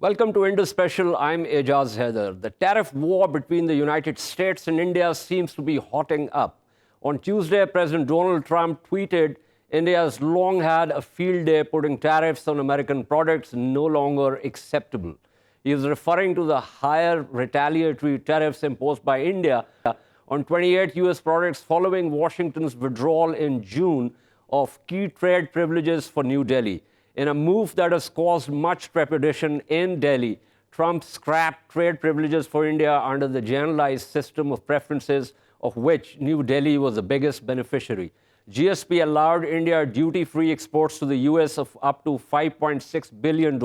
Welcome to Indus Special. I'm Ejaz Haider. The tariff war between the United States and India seems to be hotting up. On Tuesday, President Donald Trump tweeted, India has long had a field day putting tariffs on American products no longer acceptable. He is referring to the higher retaliatory tariffs imposed by India on 28 U.S. products following Washington's withdrawal in June of key trade privileges for New Delhi. In a move that has caused much trepidation in Delhi, Trump scrapped trade privileges for India under the generalized system of preferences, of which New Delhi was the biggest beneficiary. GSP allowed India duty-free exports to the U.S. of up to $5.6 billion.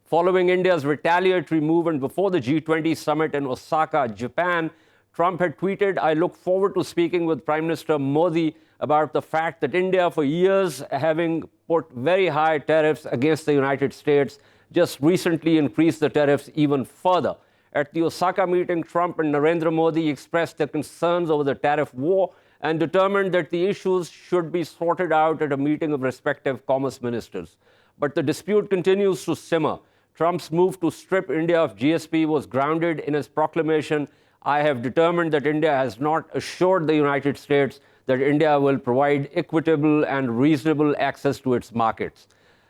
Following India's retaliatory movement before the G20 summit in Osaka, Japan, Trump had tweeted, I look forward to speaking with Prime Minister Modi about the fact that India, for years having put very high tariffs against the United States, just recently increased the tariffs even further. At the Osaka meeting, Trump and Narendra Modi expressed their concerns over the tariff war and determined that the issues should be sorted out at a meeting of respective commerce ministers. But the dispute continues to simmer. Trump's move to strip India of GSP was grounded in his proclamation, I have determined that India has not assured the United States that India will provide equitable and reasonable access to its markets.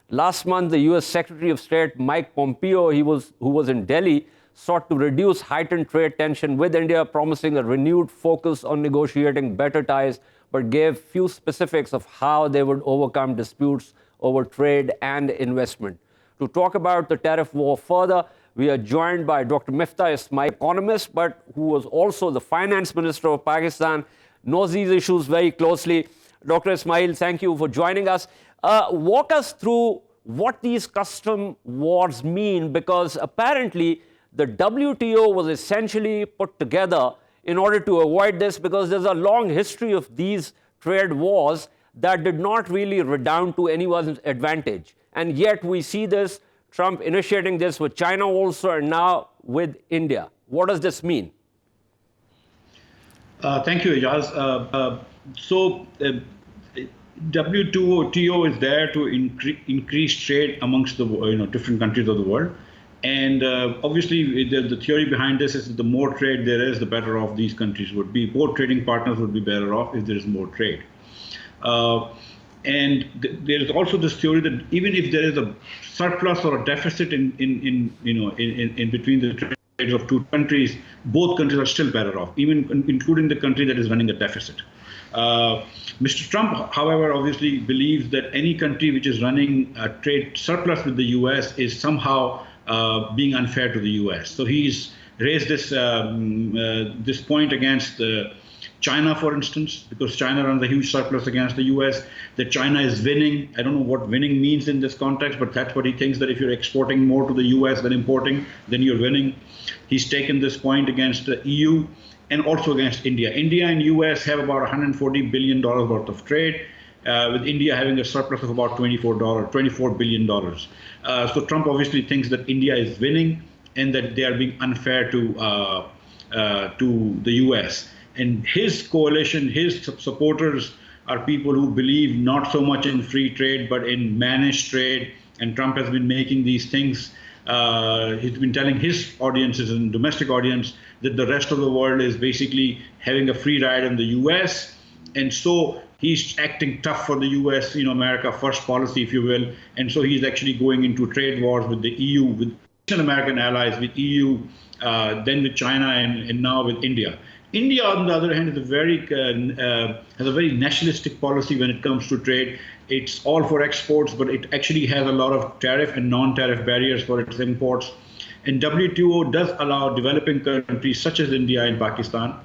Last month, the U.S. Secretary of State Mike Pompeo, who was in Delhi, sought to reduce heightened trade tension with India, promising a renewed focus on negotiating better ties, but gave few specifics of how they would overcome disputes over trade and investment. To talk about the tariff war further, we are joined by Dr. Miftah Ismail, economist, but who was also the finance minister of Pakistan, knows these issues very closely. Dr. Ismail, thank you for joining us. Walk us through what these custom wars mean, because apparently the WTO was essentially put together in order to avoid this, because there's a long history of these trade wars that did not really redound to anyone's advantage. And yet we see this, Trump initiating this with China also, and now with India. What does this mean? Thank you, Ejaz. WTO is there to increase trade amongst the different countries of the world, and obviously the theory behind this is that the more trade there is, the better off these countries would be. Both trading partners would be better off if there is more trade. And there is also this theory that even if there is a surplus or a deficit in between the trades of two countries, both countries are still better off, even including the country that is running a deficit. Mr. Trump, however, obviously believes that any country which is running a trade surplus with the U.S. is somehow being unfair to the U.S. So he's raised this this point against China, for instance, because China runs a huge surplus against the U.S., that China is winning. I don't know what winning means in this context, but that's what he thinks, that if you're exporting more to the U.S. than importing, then you're winning. He's taken this point against the EU and also against India. India and U.S. have about $140 billion worth of trade, with India having a surplus of about $24 billion. So Trump obviously thinks that India is winning and that they are being unfair to the U.S. And his coalition, his supporters are people who believe not so much in free trade, but in managed trade. And Trump has been making these things. He's been telling his audiences and domestic audience that the rest of the world is basically having a free ride in the U.S. And so he's acting tough for the U.S., America first policy, if you will. And so he's actually going into trade wars with the EU, with American allies, with EU, then with China, and now with India. India, on the other hand, is has a very nationalistic policy when it comes to trade. It's all for exports, but it actually has a lot of tariff and non-tariff barriers for its imports. And WTO does allow developing countries such as India and Pakistan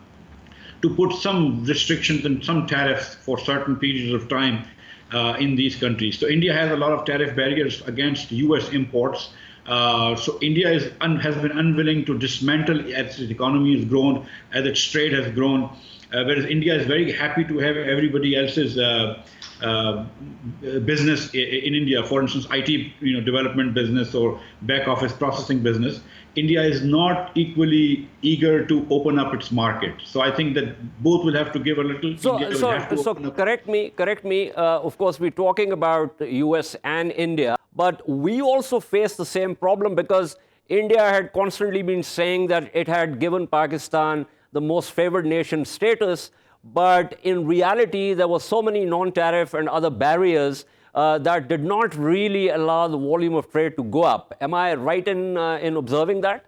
to put some restrictions and some tariffs for certain periods of time in these countries. So India has a lot of tariff barriers against U.S. imports. So India has been unwilling to dismantle as its economy has grown, as its trade has grown. whereas India is very happy to have everybody else's business in India. For instance, IT, development business or back office processing business. India is not equally eager to open up its market. So I think that both will have to give a little. So correct me. Of course, we're talking about the US and India, but we also face the same problem because India had constantly been saying that it had given Pakistan the most favored nation status, but in reality, there were so many non-tariff and other barriers that did not really allow the volume of trade to go up. Am I right in observing that?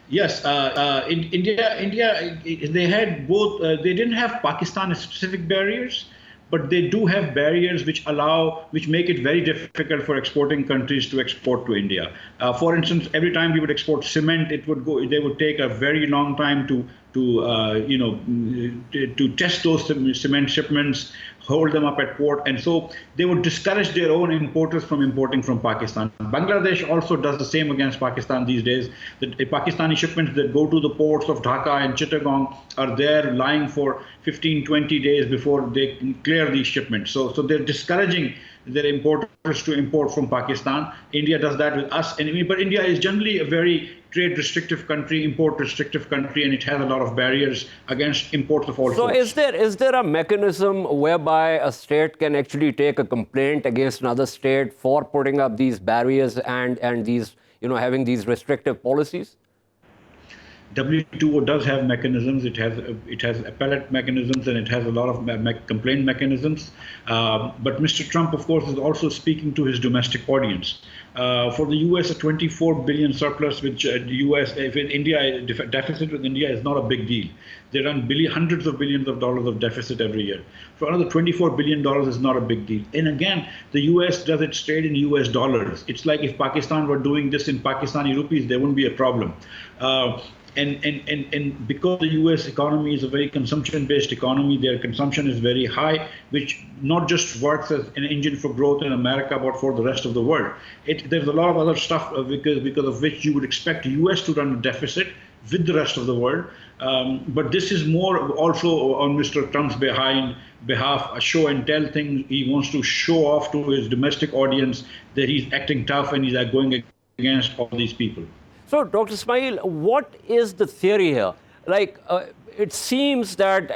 Yes, in India, they had both. They didn't have Pakistan-specific barriers, but they do have barriers which make it very difficult for exporting countries to export to India. For instance, every time we would export cement, they would take a very long time to test those cement shipments, hold them up at port, and so they would discourage their own importers from importing from Pakistan. Bangladesh also does the same against Pakistan these days. The Pakistani shipments that go to the ports of Dhaka and Chittagong are there lying for 15, 20 days before they clear these shipments. So they're discouraging their importers to import from Pakistan. India does that with us. But India is generally a very trade restrictive country, import restrictive country, and it has a lot of barriers against imports of all sorts. So is there a mechanism whereby a state can actually take a complaint against another state for putting up these barriers and these, having these restrictive policies? WTO does have mechanisms. It has appellate mechanisms, and it has a lot of complaint mechanisms. But Mr. Trump, of course, is also speaking to his domestic audience. For the U.S., a 24 billion surplus, which U.S. if India deficit with India is not a big deal. They run hundreds of billions of dollars of deficit every year. For another $24 billion is not a big deal. And again, the U.S. does its trade in U.S. dollars. It's like if Pakistan were doing this in Pakistani rupees, there wouldn't be a problem. And because the U.S. economy is a very consumption-based economy, their consumption is very high, which not just works as an engine for growth in America, but for the rest of the world. There's a lot of other stuff because of which you would expect the U.S. to run a deficit with the rest of the world. But this is more also on Mr. Trump's behalf, a show and tell thing. He wants to show off to his domestic audience that he's acting tough and he's going against all these people. So, Dr. Ismail, what is the theory here? It seems that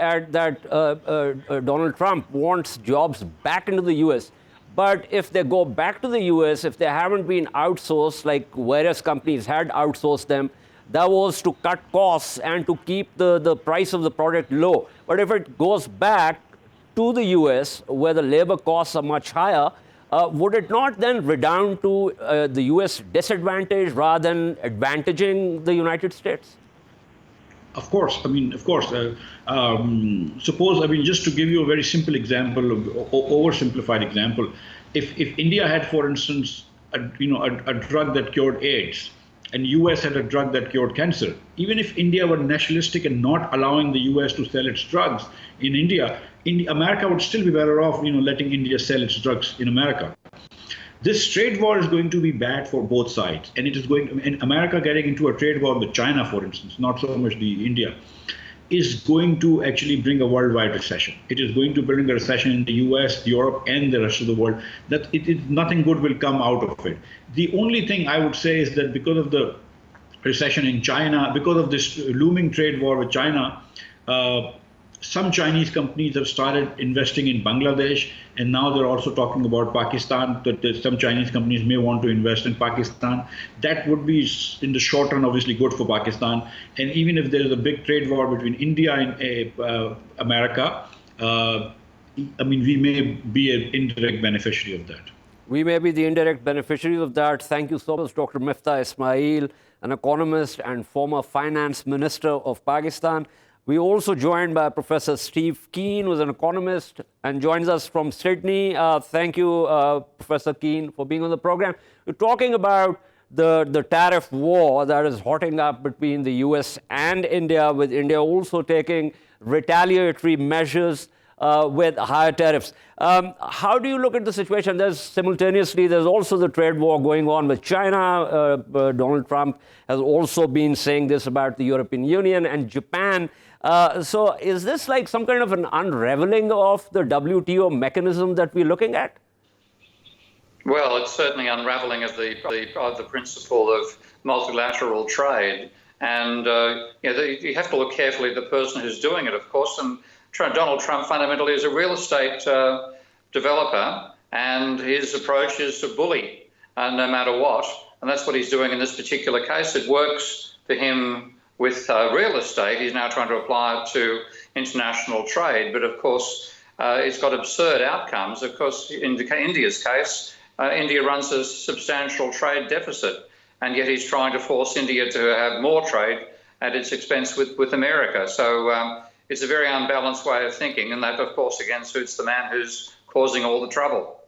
Donald Trump wants jobs back into the U.S., but if they go back to the U.S., if they haven't been outsourced, like various companies had outsourced them, that was to cut costs and to keep the price of the product low. But if it goes back to the U.S., where the labor costs are much higher, would it not then redound to the U.S. disadvantage rather than advantaging the United States? Of course. Suppose, just to give you a very simple example, oversimplified example, if India had, for instance, a drug that cured AIDS, and U.S. had a drug that cured cancer, even if India were nationalistic and not allowing the U.S. to sell its drugs in India, America would still be better off, letting India sell its drugs in America. This trade war is going to be bad for both sides, and it is and America getting into a trade war with China, for instance, not so much the India, is going to actually bring a worldwide recession. It is going to bring a recession in the US, Europe, and the rest of the world. That nothing good will come out of it. The only thing I would say is that because of the recession in China, because of this looming trade war with China, some Chinese companies have started investing in Bangladesh, and now they're also talking about Pakistan, that some Chinese companies may want to invest in Pakistan. That would be, in the short run, obviously good for Pakistan. And even if there is a big trade war between India and America, we may be an indirect beneficiary of that. We may be the indirect beneficiaries of that. Thank you so much, Dr. Miftah Ismail, an economist and former finance minister of Pakistan. We're also joined by Professor Steve Keen, who's an economist and joins us from Sydney. Thank you, Professor Keen, for being on the program. We're talking about the tariff war that is hotting up between the US and India, with India also taking retaliatory measures with higher tariffs. How do you look at the situation? There's also the trade war going on with China. Donald Trump has also been saying this about the European Union and Japan. So is this like some kind of an unraveling of the WTO mechanism that we're looking at? Well, it's certainly unraveling of the principle of multilateral trade. And you have to look carefully at the person who's doing it, of course. And Donald Trump fundamentally is a real estate developer, and his approach is to bully no matter what. And that's what he's doing in this particular case. It works for him with real estate. He's now trying to apply it to international trade. But of course, it's got absurd outcomes. Of course, in India's case, India runs a substantial trade deficit, and yet he's trying to force India to have more trade at its expense with America. So it's a very unbalanced way of thinking, and that, of course, again, suits the man who's causing all the trouble.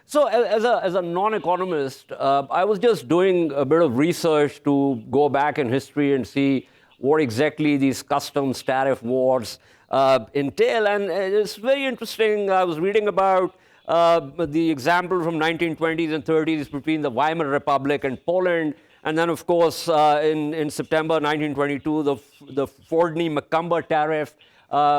So as a non-economist, I was just doing a bit of research to go back in history and see what exactly these customs tariff wars entail. And it's very interesting. I was reading about the example from 1920s and 30s between the Weimar Republic and Poland. And then, of course, in September 1922, the Fordney-McCumber tariff,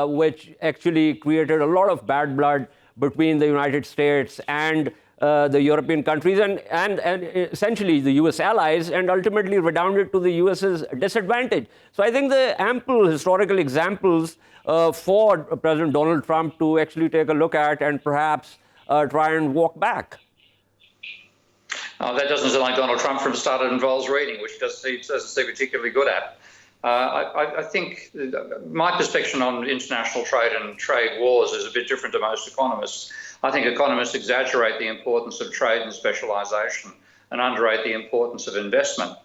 which actually created a lot of bad blood between the United States and the European countries and essentially the U.S. allies, and ultimately redounded to the U.S.'s disadvantage. So I think the ample historical examples for President Donald Trump to actually take a look at and perhaps try and walk back. That doesn't sound like Donald Trump from start it involves reading, which he doesn't seem particularly good at. I think my perspective on international trade and trade wars is a bit different to most economists. I think economists exaggerate the importance of trade and specialisation and underrate the importance of investment.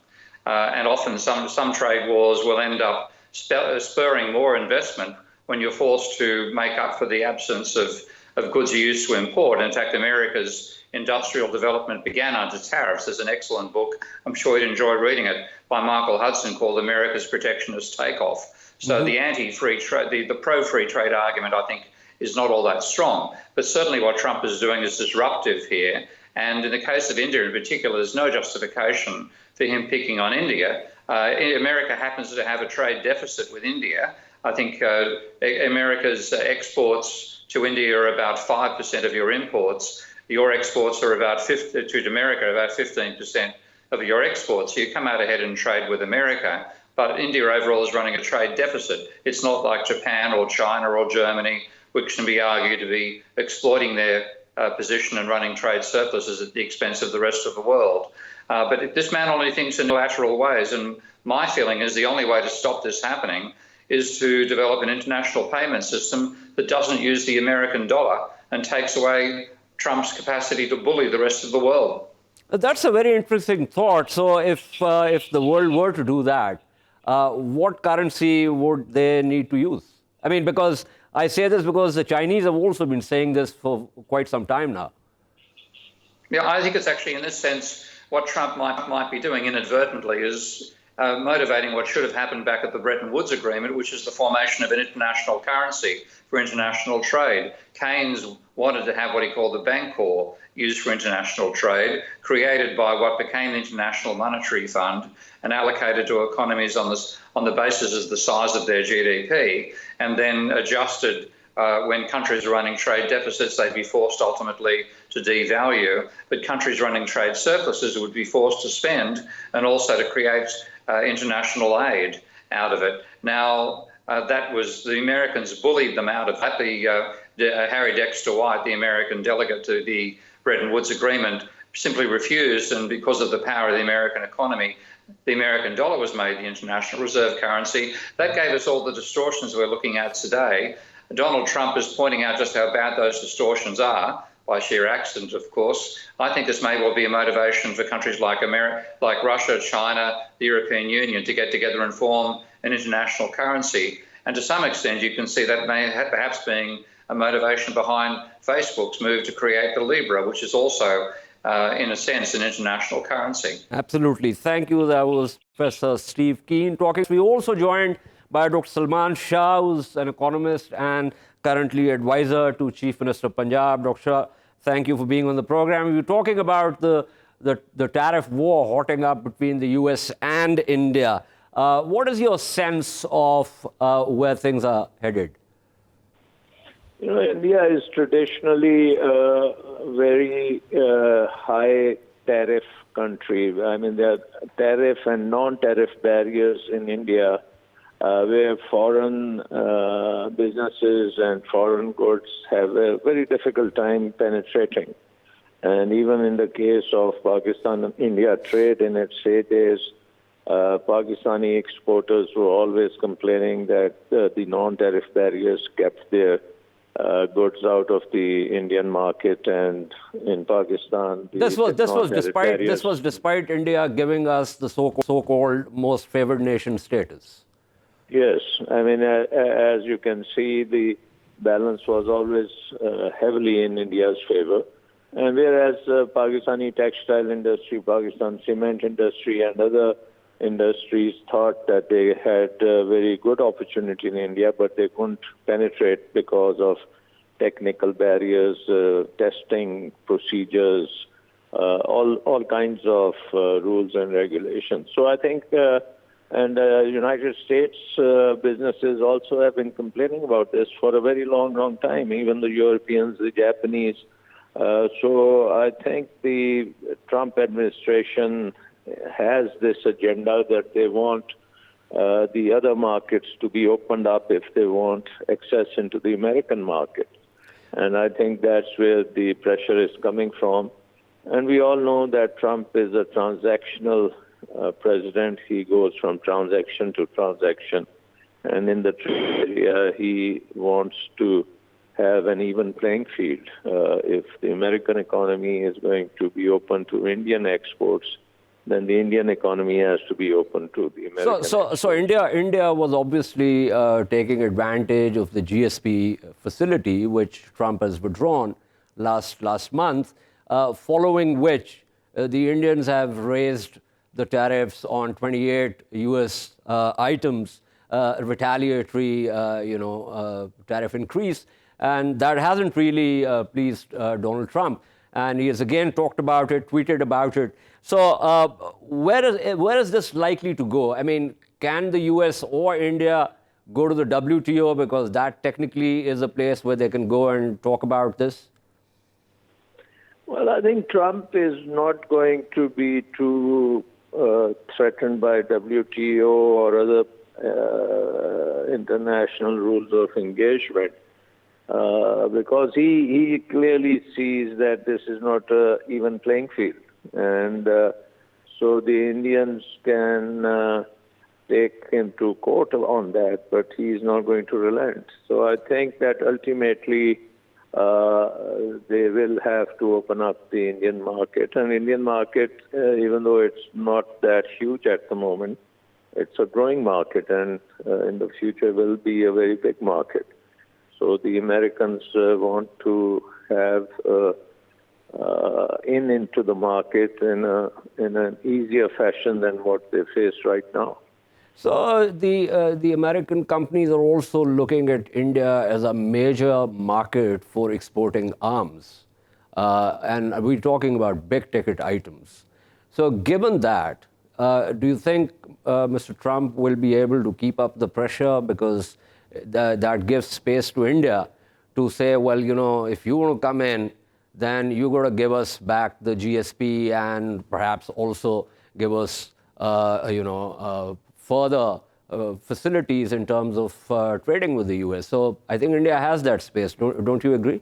And often some trade wars will end up spurring more investment when you're forced to make up for the absence of goods you used to import. In fact, America's industrial development began under tariffs. There's an excellent book, I'm sure you'd enjoy reading it, by Michael Hudson called America's Protectionist Takeoff. So the anti-free trade, the pro-free trade argument, I think, is not all that strong. But certainly what Trump is doing is disruptive here. And in the case of India in particular, there's no justification for him picking on India. America happens to have a trade deficit with India. I think America's exports to India are about 5% of your imports. Your exports are about to America, about 15% of your exports. So you come out ahead in trade with America, but India overall is running a trade deficit. It's not like Japan or China or Germany, which can be argued to be exploiting their position and running trade surpluses at the expense of the rest of the world. But this man only thinks in lateral ways, and my feeling is the only way to stop this happening is to develop an international payment system that doesn't use the American dollar and takes away Trump's capacity to bully the rest of the world. That's a very interesting thought. So if the world were to do that, what currency would they need to use? I mean, because I say this because the Chinese have also been saying this for quite some time now. Yeah, I think it's actually in this sense what Trump might be doing inadvertently is motivating what should have happened back at the Bretton Woods Agreement, which is the formation of an international currency for international trade. Keynes wanted to have what he called the Bancor used for international trade, created by what became the International Monetary Fund and allocated to economies on the basis of the size of their GDP, and then adjusted when countries are running trade deficits, they'd be forced ultimately to devalue, but countries running trade surpluses would be forced to spend and also to create international aid out of it. Now, that was, the Americans bullied them out of that. Harry Dexter White, the American delegate to the Bretton Woods Agreement, simply refused, and because of the power of the American economy, the American dollar was made the international reserve currency. That gave us all the distortions we're looking at today. Donald Trump is pointing out just how bad those distortions are, by sheer accident, of course. I think this may well be a motivation for countries like Russia, China, the European Union to get together and form an international currency. And to some extent, you can see that may perhaps being a motivation behind Facebook's move to create the Libra, which is also, in a sense, an international currency. Absolutely. Thank you. That was Professor Steve Keen talking. We also joined by Dr. Salman Shah, who's an economist and currently advisor to Chief Minister of Punjab. Dr. Shah, thank you for being on the program. We were talking about the tariff war hotting up between the US and India. What is your sense of where things are headed? India is traditionally a very high tariff country. I mean, there are tariff and non-tariff barriers in India where foreign businesses and foreign goods have a very difficult time penetrating. And even in the case of Pakistan and India trade in its heydays, Pakistani exporters were always complaining that the non-tariff barriers kept their goods out of the Indian market, and in Pakistan, this was despite India giving us the so-called most favored nation status. Yes, I mean, as you can see, the balance was always heavily in India's favor. And whereas Pakistani textile industry, Pakistan cement industry, and other industries thought that they had a very good opportunity in India, but they couldn't penetrate because of technical barriers, testing procedures, all kinds of rules and regulations. So I think, and United States businesses also have been complaining about this for a very long time, even the Europeans, the Japanese. So I think the Trump administration has this agenda that they want the other markets to be opened up if they want access into the American market. And I think that's where the pressure is coming from. And we all know that Trump is a transactional president. He goes from transaction to transaction. And in the trade area, he wants to have an even playing field. If the American economy is going to be open to Indian exports, then the Indian economy has to be open to the American. So India was obviously taking advantage of the GSP facility, which Trump has withdrawn last month, following which the Indians have raised the tariffs on 28 U.S. items, retaliatory, tariff increase, and that hasn't really pleased Donald Trump. And he has again talked about it, tweeted about it. So where is this likely to go? I mean, can the US or India go to the WTO, because that technically is a place where they can go and talk about this? Well, I think Trump is not going to be too threatened by WTO or other international rules of engagement. Because he clearly sees that this is not an even playing field. And so the Indians can take him to court on that, but he's not going to relent. So I think that ultimately they will have to open up the Indian market. And Indian market, even though it's not that huge at the moment, it's a growing market, and in the future will be a very big market. So the Americans want to have into the market in an easier fashion than what they face right now. So the American companies are also looking at India as a major market for exporting arms, and we're talking about big ticket items. So given that, do you think Mr. Trump will be able to keep up the pressure, because that gives space to India to say, well, if you want to come in, then you got to give us back the GSP and perhaps also give us, further facilities in terms of trading with the US. So I think India has that space. Don't you agree?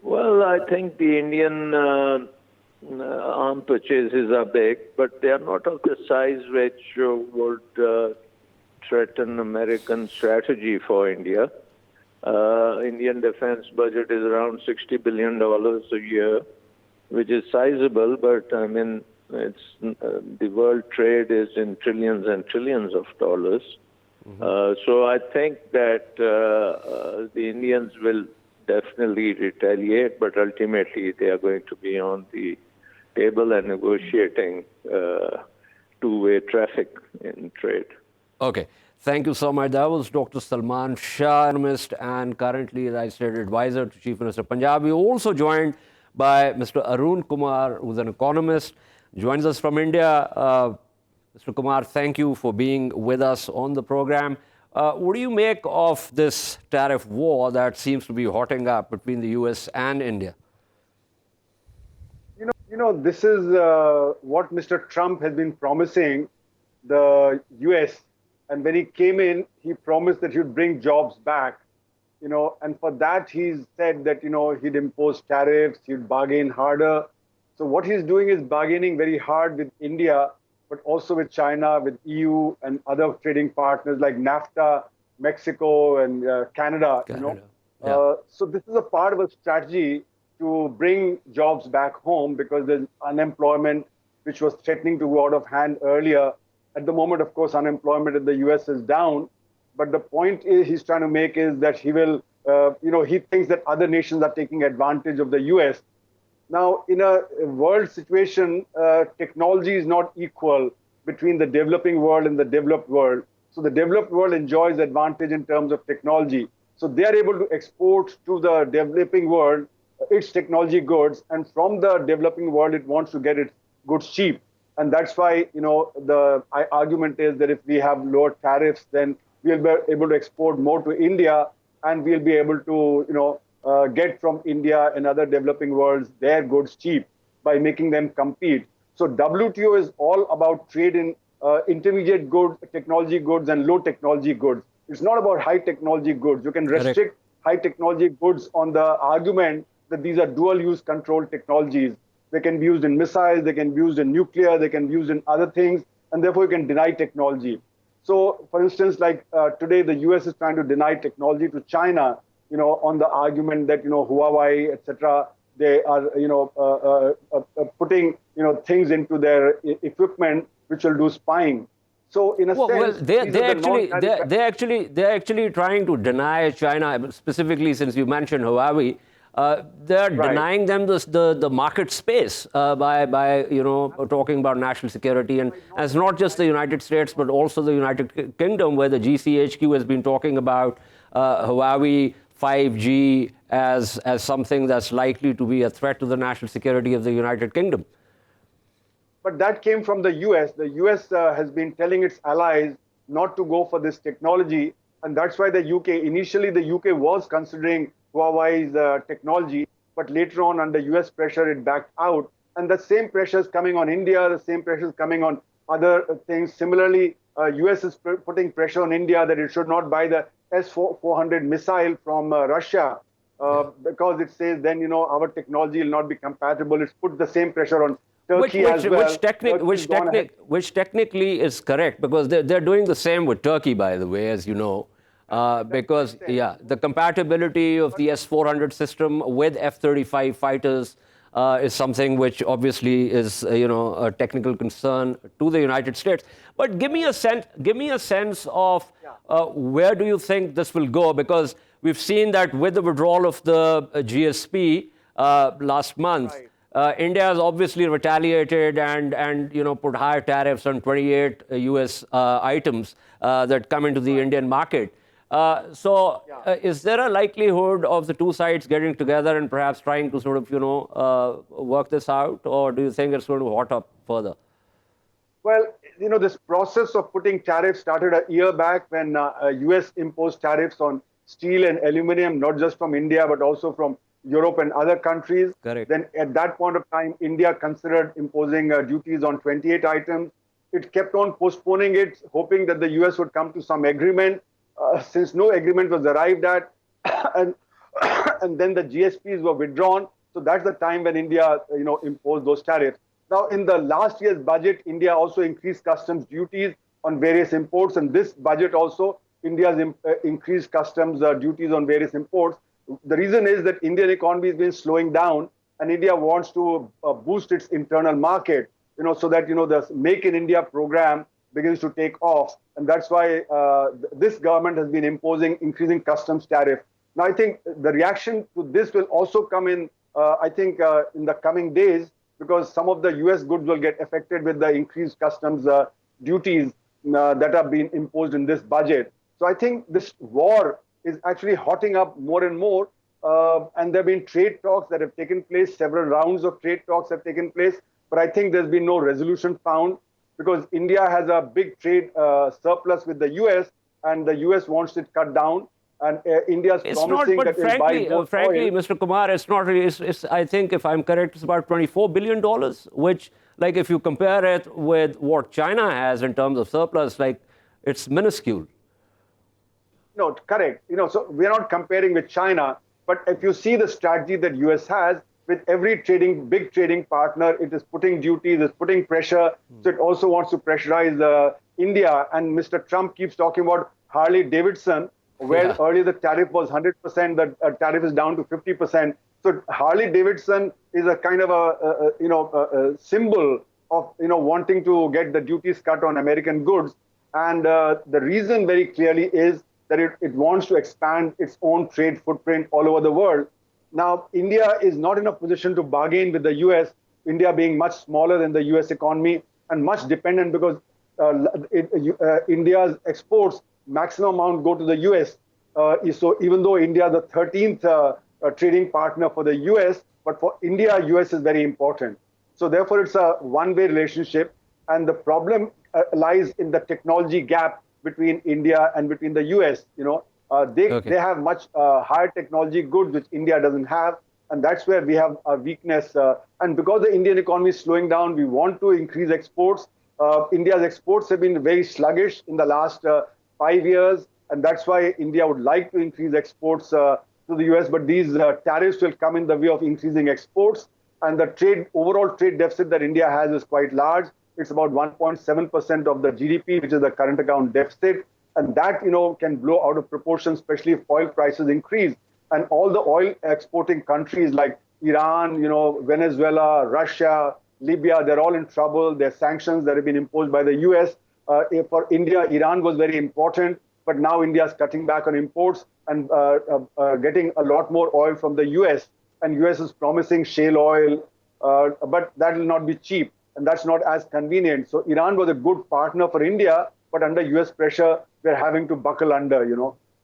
Well, I think the Indian arm purchases are big, but they are not of the size which would threaten American strategy for India. Indian defense budget is around $60 billion a year, which is sizable, but I mean, it's the world trade is in trillions and trillions of dollars. Mm-hmm. So I think that the Indians will definitely retaliate, but ultimately they are going to be on the table and negotiating two-way traffic in trade. Okay. Thank you so much. That was Dr. Salman Shah, economist, and currently, as I said, advisor to Chief Minister of Punjab. We are also joined by Mr. Arun Kumar, who's an economist, joins us from India. Mr. Kumar, thank you for being with us on the program. What do you make of this tariff war that seems to be hotting up between the US and India? This is what Mr. Trump has been promising the US. And when he came in, he promised that he would bring jobs back. And for that, he's said that, he'd impose tariffs, he'd bargain harder. So what he's doing is bargaining very hard with India, but also with China, with EU and other trading partners like NAFTA, Mexico and Canada. So this is a part of a strategy to bring jobs back home because there's unemployment, which was threatening to go out of hand earlier. At the moment, of course, unemployment in the US is down. But the point he's trying to make is that he will, he thinks that other nations are taking advantage of the US. Now, in a world situation, technology is not equal between the developing world and the developed world. So the developed world enjoys advantage in terms of technology. So they are able to export to the developing world its technology goods, and from the developing world, it wants to get its goods cheap. And that's why, the argument is that if we have lower tariffs, then we'll be able to export more to India, and we'll be able to, get from India and other developing worlds their goods cheap by making them compete. So WTO is all about trade in intermediate goods, technology goods, and low technology goods. It's not about high technology goods. You can restrict high technology goods on the argument that these are dual-use controlled technologies. They can be used in missiles, they can be used in nuclear, they can be used in other things, and therefore you can deny technology. So, for instance, like today, the US is trying to deny technology to China, on the argument that, Huawei, etc., they are, putting, things into their equipment which will do spying. So, in a sense, they're actually trying to deny China, specifically since you mentioned Huawei. They're denying them the market space by talking about national security, and it's not just the United States but also the United Kingdom, where the GCHQ has been talking about Huawei 5G as something that's likely to be a threat to the national security of the United Kingdom. But that came from the US. The US has been telling its allies not to go for this technology, and that's why the initially the UK was considering Huawei's technology, but later on under US pressure, it backed out. And the same pressure is coming on India, the same pressure is coming on other things. Similarly, US is putting pressure on India that it should not buy the S-400 missile from Russia because it says then, our technology will not be compatible. It's put the same pressure on Turkey as well. Which technically is correct, because they're doing the same with Turkey, by the way, as you know. Because, the compatibility of the S-400 system with F-35 fighters is something which obviously is, a technical concern to the United States. But give me a sense of where do you think this will go? Because we've seen that with the withdrawal of the GSP last month, India has obviously retaliated and put higher tariffs on 28 US items that come into the Indian market. Is there a likelihood of the two sides getting together and perhaps trying to sort of, work this out? Or do you think it's going to hot up further? Well, this process of putting tariffs started a year back when US imposed tariffs on steel and aluminum, not just from India, but also from Europe and other countries. Correct. Then at that point of time, India considered imposing duties on 28 items. It kept on postponing it, hoping that the US would come to some agreement. Since no agreement was arrived at, and then the GSPs were withdrawn. So that's the time when India, imposed those tariffs. Now, in the last year's budget, India also increased customs duties on various imports. And this budget also, India's increased customs duties on various imports. The reason is that Indian economy has been slowing down, and India wants to boost its internal market, so that, the Make in India program begins to take off. And that's why this government has been increasing customs tariff. Now, I think the reaction to this will also come in, in the coming days, because some of the US goods will get affected with the increased customs duties that are being imposed in this budget. So I think this war is actually hotting up more and more. And there have been trade talks that have taken place. Several rounds of trade talks have taken place. But I think there's been no resolution found. because India has a big trade surplus with the US, and the US wants it cut down. And India is promising that it will buy more frankly, oil. Mr. Kumar, it's not really, I think, if I'm correct, it's about $24 billion, which, like, if you compare it with what China has in terms of surplus, like, it's minuscule. No, correct. So we're not comparing with China, but if you see the strategy that US has, with every big trading partner, it is putting duties, it's putting pressure. So it also wants to pressurize India. And Mr. Trump keeps talking about Harley Davidson, where earlier the tariff was 100%, the tariff is down to 50%. So Harley Davidson is a kind of a symbol of wanting to get the duties cut on American goods. And the reason very clearly is that it wants to expand its own trade footprint all over the world. Now, India is not in a position to bargain with the US, India being much smaller than the US economy and much dependent, because India's exports, maximum amount go to the US. So even though India is the 13th trading partner for the US, but for India, US is very important. So therefore, it's a one-way relationship. And the problem lies in the technology gap between India and between the US. They have much higher technology goods, which India doesn't have. And that's where we have a weakness. And because the Indian economy is slowing down, we want to increase exports. India's exports have been very sluggish in the last 5 years. And that's why India would like to increase exports to the US. But these tariffs will come in the way of increasing exports. And the overall trade deficit that India has is quite large. It's about 1.7% of the GDP, which is the current account deficit. And that, can blow out of proportion, especially if oil prices increase. And all the oil exporting countries like Iran, Venezuela, Russia, Libya, they're all in trouble. There are sanctions that have been imposed by the US. For India, Iran was very important, but now India is cutting back on imports and getting a lot more oil from the US. And US is promising shale oil, but that will not be cheap. And that's not as convenient. So Iran was a good partner for India, but under US pressure, we're having to buckle under,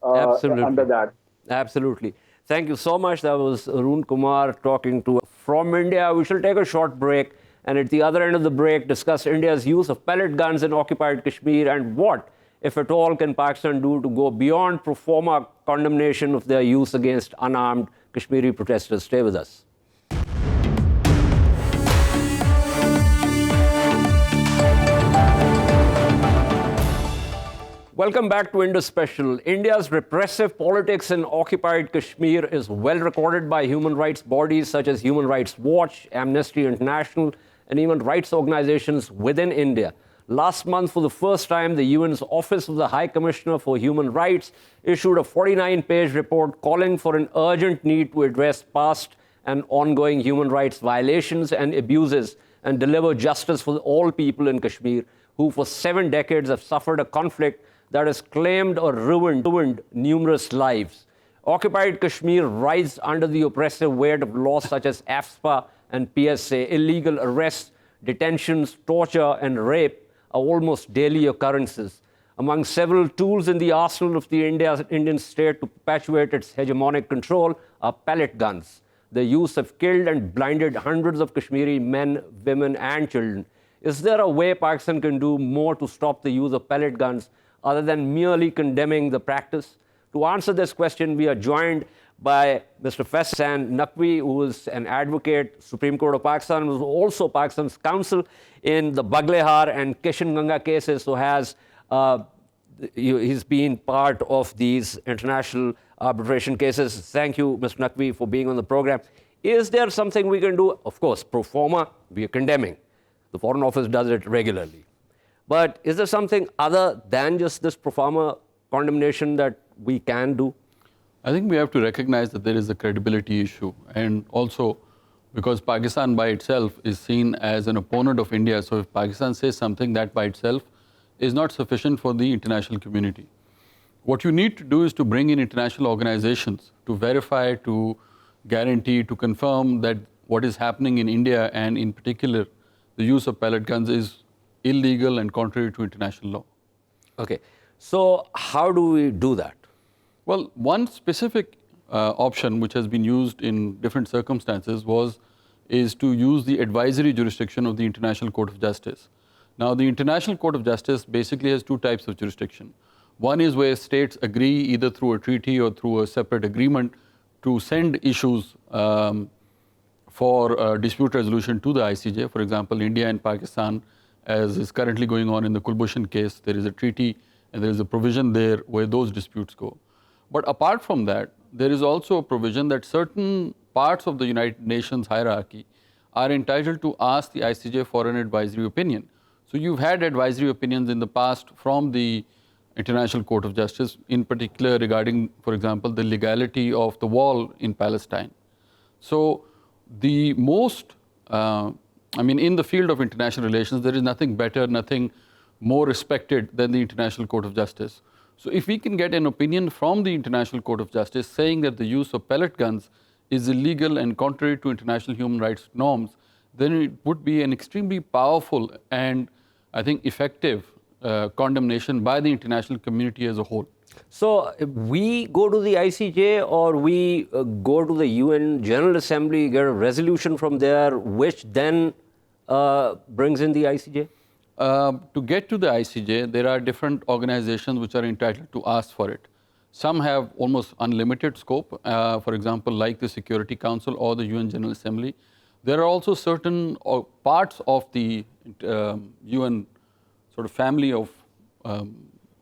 under that. Absolutely. Thank you so much. That was Arun Kumar talking to us from India. We shall take a short break, and at the other end of the break, discuss India's use of pellet guns in occupied Kashmir and what, if at all, can Pakistan do to go beyond pro forma condemnation of their use against unarmed Kashmiri protesters. Stay with us. Welcome back to Indus Special. India's repressive politics in occupied Kashmir is well recorded by human rights bodies such as Human Rights Watch, Amnesty International, and even rights organizations within India. Last month, for the first time, the UN's Office of the High Commissioner for Human Rights issued a 49-page report calling for an urgent need to address past and ongoing human rights violations and abuses and deliver justice for all people in Kashmir who for 7 decades have suffered a conflict that has claimed or ruined numerous lives. Occupied Kashmir writhes under the oppressive weight of laws such as AFSPA and PSA. Illegal arrests, detentions, torture, and rape are almost daily occurrences. Among several tools in the arsenal of the Indian state to perpetuate its hegemonic control are pellet guns. Their use have killed and blinded hundreds of Kashmiri men, women, and children. Is there a way Pakistan can do more to stop the use of pellet guns other than merely condemning the practice? To answer this question, we are joined by Mr. Feisal Naqvi, who is an advocate, Supreme Court of Pakistan, who is also Pakistan's counsel in the Baglehar and Kishan Ganga cases, so he's been part of these international arbitration cases. Thank you, Mr. Naqvi, for being on the program. Is there something we can do? Of course, pro forma, we are condemning. The Foreign Office does it regularly. But is there something other than just this pro forma condemnation that we can do? I think we have to recognize that there is a credibility issue, and also because Pakistan by itself is seen as an opponent of India. So if Pakistan says something, that by itself is not sufficient for the international community. What you need to do is to bring in international organizations to verify, to guarantee, to confirm that what is happening in India, and in particular the use of pellet guns, is illegal and contrary to international law. Okay, so how do we do that? Well, one specific option which has been used in different circumstances is to use the advisory jurisdiction of the International Court of Justice. Now, the International Court of Justice basically has two types of jurisdiction. One is where states agree either through a treaty or through a separate agreement to send issues for dispute resolution to the ICJ. For example, India and Pakistan, as is currently going on in the Kulbhushan case, there is a treaty and there is a provision there where those disputes go. But apart from that, there is also a provision that certain parts of the United Nations hierarchy are entitled to ask the ICJ for an advisory opinion. So you've had advisory opinions in the past from the International Court of Justice, in particular regarding, for example, the legality of the wall in Palestine. So the most, in the field of international relations, there is nothing better, nothing more respected than the International Court of Justice. So if we can get an opinion from the International Court of Justice saying that the use of pellet guns is illegal and contrary to international human rights norms, then it would be an extremely powerful and, I think, effective condemnation by the international community as a whole. So we go to the ICJ or we go to the UN General Assembly, get a resolution from there, which then brings in the ICJ? To get to the ICJ, there are different organizations which are entitled to ask for it. Some have almost unlimited scope, for example, like the Security Council or the UN General Assembly. There are also certain parts of the UN sort of family of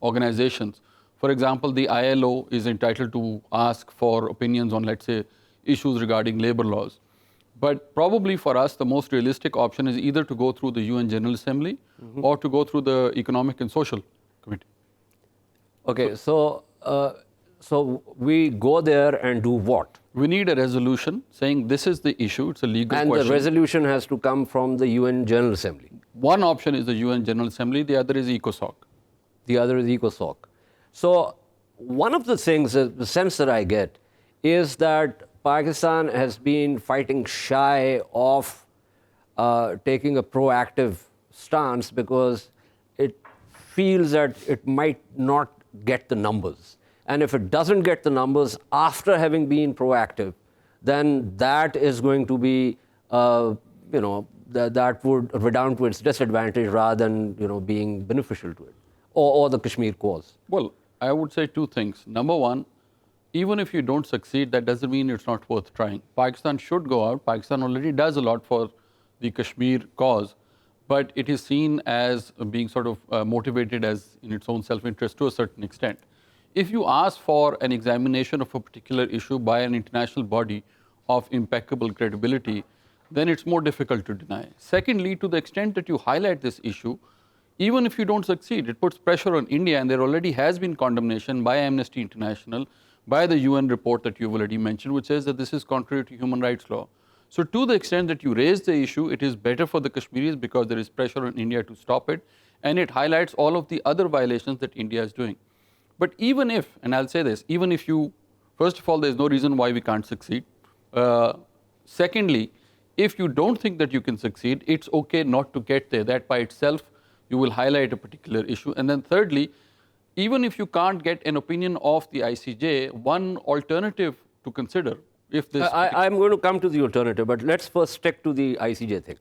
organizations. For example, the ILO is entitled to ask for opinions on, let's say, issues regarding labor laws. But probably for us, the most realistic option is either to go through the UN General Assembly or to go through the Economic and Social Committee. Okay, so we go there and do what? We need a resolution saying this is the issue, it's a legal question. And the resolution has to come from the UN General Assembly. One option is the UN General Assembly, the other is ECOSOC. The other is ECOSOC. So one of the things, the sense that I get, is that Pakistan has been fighting shy of taking a proactive stance because it feels that it might not get the numbers. And if it doesn't get the numbers after having been proactive, then that is going to be, that would redound to its disadvantage rather than, being beneficial to it, or the Kashmir cause. Well, I would say two things. Number one, even if you don't succeed, that doesn't mean it's not worth trying. Pakistan should go out. Pakistan already does a lot for the Kashmir cause, but it is seen as being sort of motivated as in its own self-interest to a certain extent. If you ask for an examination of a particular issue by an international body of impeccable credibility, then it's more difficult to deny. Secondly, to the extent that you highlight this issue, even if you don't succeed, it puts pressure on India, and there already has been condemnation by Amnesty International, by the UN report that you've already mentioned, which says that this is contrary to human rights law. So to the extent that you raise the issue, it is better for the Kashmiris because there is pressure on India to stop it, and it highlights all of the other violations that India is doing. But even if, and I'll say this, even if you, first of all, there's no reason why we can't succeed. Secondly, if you don't think that you can succeed, it's okay not to get there. That by itself, you will highlight a particular issue. And then thirdly, even if you can't get an opinion of the ICJ, one alternative to consider, if this... I'm going to come to the alternative, but let's first stick to the ICJ thing.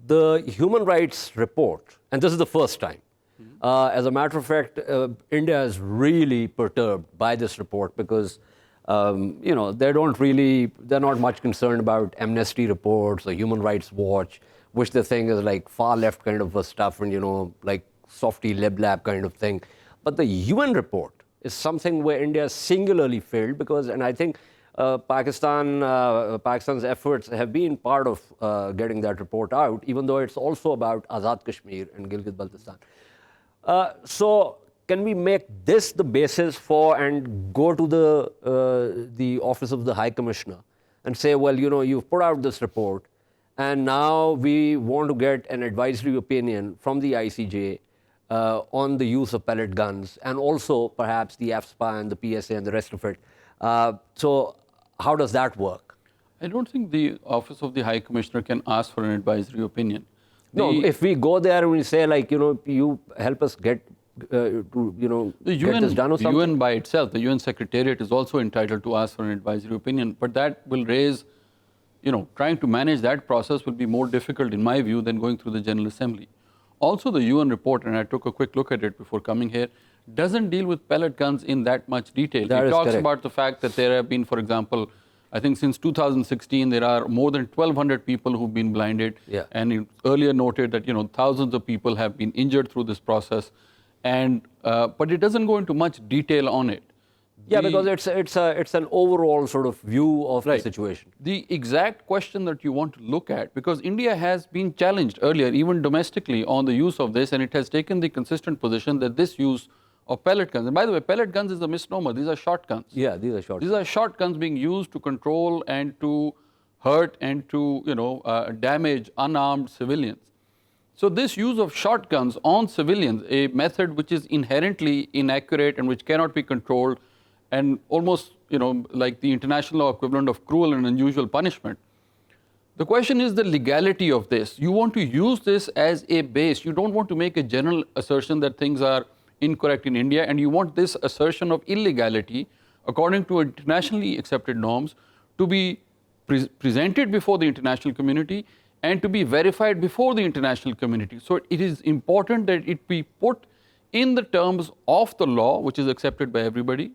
The human rights report, and this is the first time, as a matter of fact, India is really perturbed by this report because, they're not much concerned about Amnesty reports or Human Rights Watch, which they think is like far left kind of stuff and, like softy lib-lab kind of thing. But the UN report is something where India singularly failed because, and I think Pakistan's efforts have been part of getting that report out, even though it's also about Azad Kashmir and Gilgit-Baltistan. So can we make this the basis for and go to the Office of the High Commissioner and say, well, you've put out this report and now we want to get an advisory opinion from the ICJ on the use of pellet guns and also perhaps the AFSPA and the PSA and the rest of it. So how does that work? I don't think the Office of the High Commissioner can ask for an advisory opinion. No, if we go there and we say, like, you help us get, get this done or something. The UN by itself, the UN Secretariat is also entitled to ask for an advisory opinion, but that will raise, trying to manage that process will be more difficult in my view than going through the General Assembly. Also, the UN report, and I took a quick look at it before coming here, doesn't deal with pellet guns in that much detail. It talks about the fact that there have been, for example, I think since 2016, there are more than 1,200 people who've been blinded. Yeah. And it earlier noted that, thousands of people have been injured through this process. And, but it doesn't go into much detail on it. Yeah, because it's an overall sort of view of the situation. The exact question that you want to look at, because India has been challenged earlier, even domestically, on the use of this, and it has taken the consistent position that this use of pellet guns, and by the way, pellet guns is a misnomer, these are short guns. Yeah, these are short. These are short guns being used to control and to hurt and to, damage unarmed civilians. So this use of shotguns on civilians, a method which is inherently inaccurate and which cannot be controlled, and almost, like the international law equivalent of cruel and unusual punishment. The question is the legality of this. You want to use this as a base. You don't want to make a general assertion that things are incorrect in India, and you want this assertion of illegality, according to internationally accepted norms, to be presented before the international community and to be verified before the international community. So it is important that it be put in the terms of the law, which is accepted by everybody,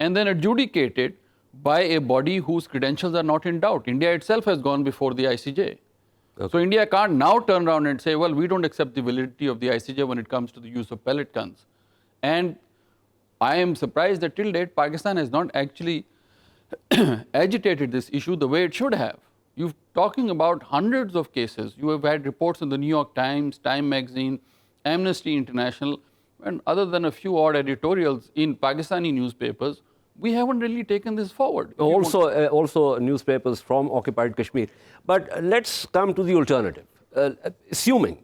and then adjudicated by a body whose credentials are not in doubt. India itself has gone before the ICJ. Okay. So India can't now turn around and say, well, we don't accept the validity of the ICJ when it comes to the use of pellet guns. And I am surprised that till date, Pakistan has not actually agitated this issue the way it should have. You're talking about hundreds of cases. You have had reports in the New York Times, Time Magazine, Amnesty International, and other than a few odd editorials in Pakistani newspapers, we haven't really taken this forward. Also newspapers from occupied Kashmir. But let's come to the alternative. Assuming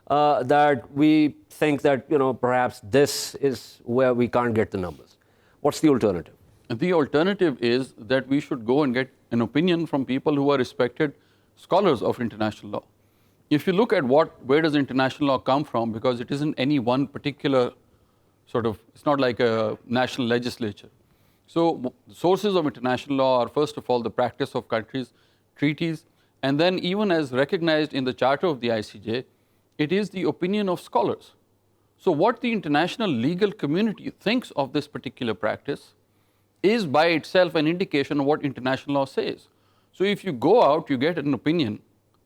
that we think that, perhaps this is where we can't get the numbers. What's the alternative? The alternative is that we should go and get an opinion from people who are respected scholars of international law. If you look at where does international law come from, because it isn't any one particular it's not like a national legislature. So sources of international law are, first of all, the practice of countries, treaties, and then even as recognized in the charter of the ICJ, it is the opinion of scholars. So what the international legal community thinks of this particular practice is by itself an indication of what international law says. So if you go out, you get an opinion,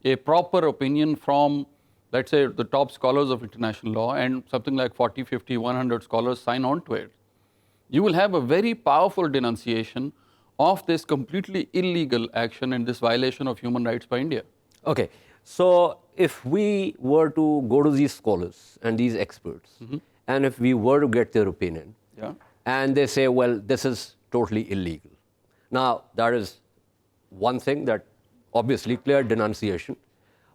a proper opinion from, let's say, the top scholars of international law, and something like 40, 50, 100 scholars sign on to it. You will have a very powerful denunciation of this completely illegal action and this violation of human rights by India. Okay. So if we were to go to these scholars and these experts, and if we were to get their opinion, and they say, well, this is totally illegal. Now, that is one thing, that obviously clear denunciation.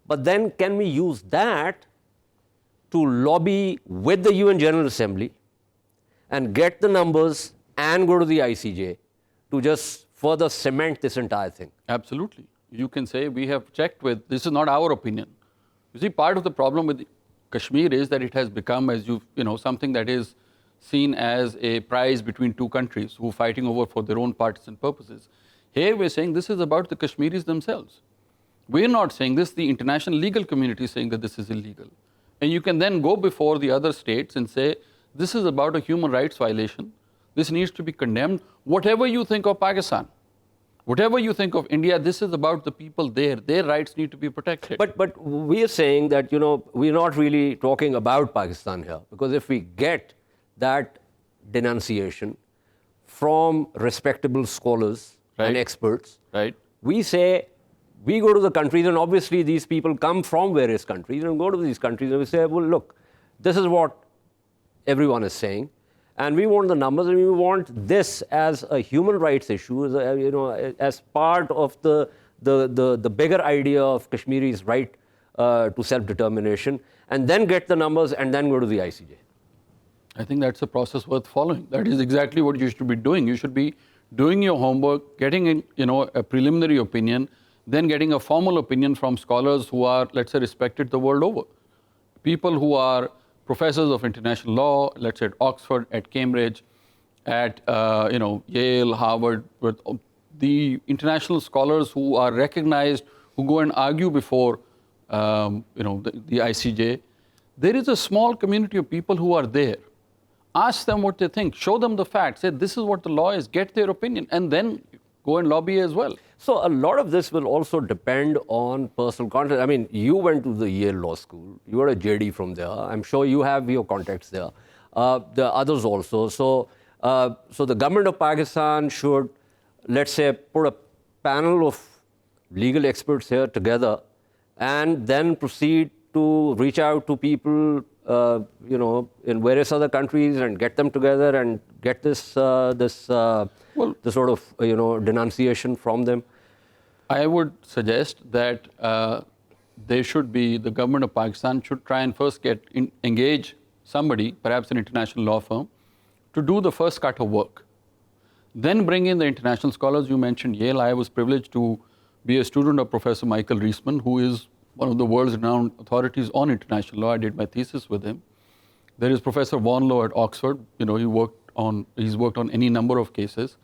But then can we use that to lobby with the UN General Assembly and get the numbers and go to the ICJ to just further cement this entire thing? Absolutely. You can say we have checked with, this is not our opinion. You see, part of the problem with Kashmir is that it has become, as something that is seen as a prize between two countries who are fighting over for their own partisan purposes. Here we're saying this is about the Kashmiris themselves. We're not saying this, the international legal community is saying that this is illegal. And you can then go before the other states and say, this is about a human rights violation. This needs to be condemned. Whatever you think of Pakistan, whatever you think of India, this is about the people there. Their rights need to be protected. But we are saying that, we're not really talking about Pakistan here. Because if we get that denunciation from respectable scholars and experts, we say, we go to the countries, and obviously these people come from various countries, and go to these countries and we say, well, look, this is what everyone is saying, and we want the numbers, and we want this as a human rights issue, as part of the bigger idea of Kashmiri's right to self-determination, and then get the numbers and then go to the ICJ. I think that's a process worth following. That is exactly what you should be doing. You should be doing your homework, getting a preliminary opinion, then getting a formal opinion from scholars who are, let's say, respected the world over. People who are professors of international law, let's say at Oxford, at Cambridge, at Yale, Harvard, with the international scholars who are recognized, who go and argue before the ICJ, There is a small community of people who are there. Ask them what they think. Show them the facts. Say, this is what the law is. Get their opinion. And then go and lobby as well. So a lot of this will also depend on personal contact. I mean, you went to the Yale Law School. You are a JD from there. I'm sure you have your contacts there. The others also. So the government of Pakistan should, let's say, put a panel of legal experts here together and then proceed to reach out to people, in various other countries and get them together and get this sort of, denunciation from them. I would suggest that the government of Pakistan should try and first engage somebody, perhaps an international law firm, to do the first cut of work. Then bring in the international scholars. You mentioned Yale. I was privileged to be a student of Professor Michael Reisman, who is one of the world's renowned authorities on international law. I did my thesis with him. There is Professor Warnlow at Oxford. He's worked on any number of cases.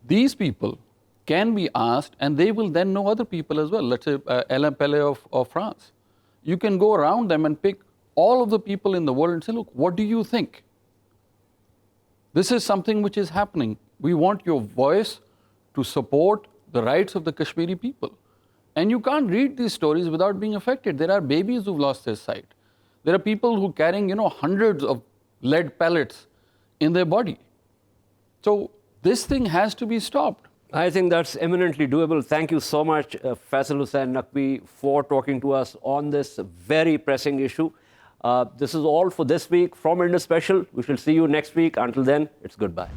These people can be asked, and they will then know other people as well. Let's say Alain Pellet of France. You can go around them and pick all of the people in the world and say, look, what do you think? This is something which is happening. We want your voice to support the rights of the Kashmiri people. And you can't read these stories without being affected. There are babies who've lost their sight. There are people who are carrying, hundreds of lead pellets in their body. So this thing has to be stopped. I think that's eminently doable. Thank you so much, Feisal Hussain Naqvi, for talking to us on this very pressing issue. This is all for this week from Indus Special. We shall see you next week. Until then, it's goodbye.